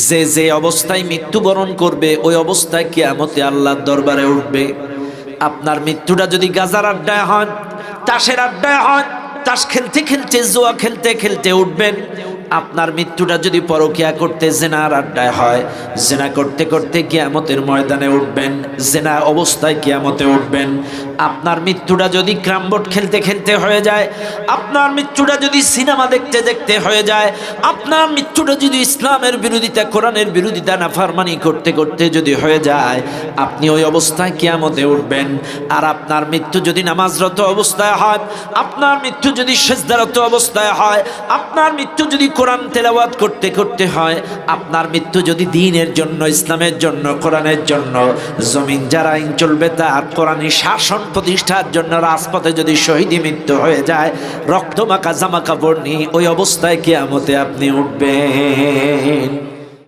যে যে অবস্থায় মৃত্যুবরণ করবে ওই অবস্থায় কিয়ামতে আল্লাহর দরবারে উঠবে। আপনার মৃত্যুটা যদি গাজার আড্ডায় হয়, তাসের আড্ডায় হয়, তাস খেলতে খেলতে, জুয়া খেলতে খেলতে উঠবেন। আপনার মৃত্যুটা যদি পরকিয়া করতে, জেনার আড্ডায় হয়, জেনা করতে করতে কিয়ামতের ময়দানে উঠবেন, জেনা অবস্থায় কিয়ামতে উঠবেন। আপনার মৃত্যুটা যদি ক্রামবোর্ড খেলতে খেলতে হয়ে যায়, আপনার মৃত্যুটা যদি সিনেমা দেখতে দেখতে হয়ে যায়, আপনার মৃত্যুটা যদি ইসলামের বিরোধিতা, কোরআনের বিরোধিতা, নাফরমানি করতে করতে যদি হয়ে যায়, আপনি ওই অবস্থায় কিয়ামতে উঠবেন। আর আপনার মৃত্যু যদি নামাজরত অবস্থায় হয়, আপনার মৃত্যু যদি সিজদারত অবস্থায় হয়, আপনার মৃত্যু যদি কোরআন তেলাওয়াত করতে করতে হয়, আপনার মৃত্যু যদি দ্বীনের জন্য, ইসলামের জন্য, কোরআনের জন্য, জমিন যারা আইন চলবে তার কোরআনী শাসন প্রতিষ্ঠার জন্য রাজপথে যদি শহীদি মৃত্যু হয়ে যায়, রক্তমাখা জামা কাপড় নিয়ে ওই অবস্থায় কিয়ামতে আপনি উঠবেন।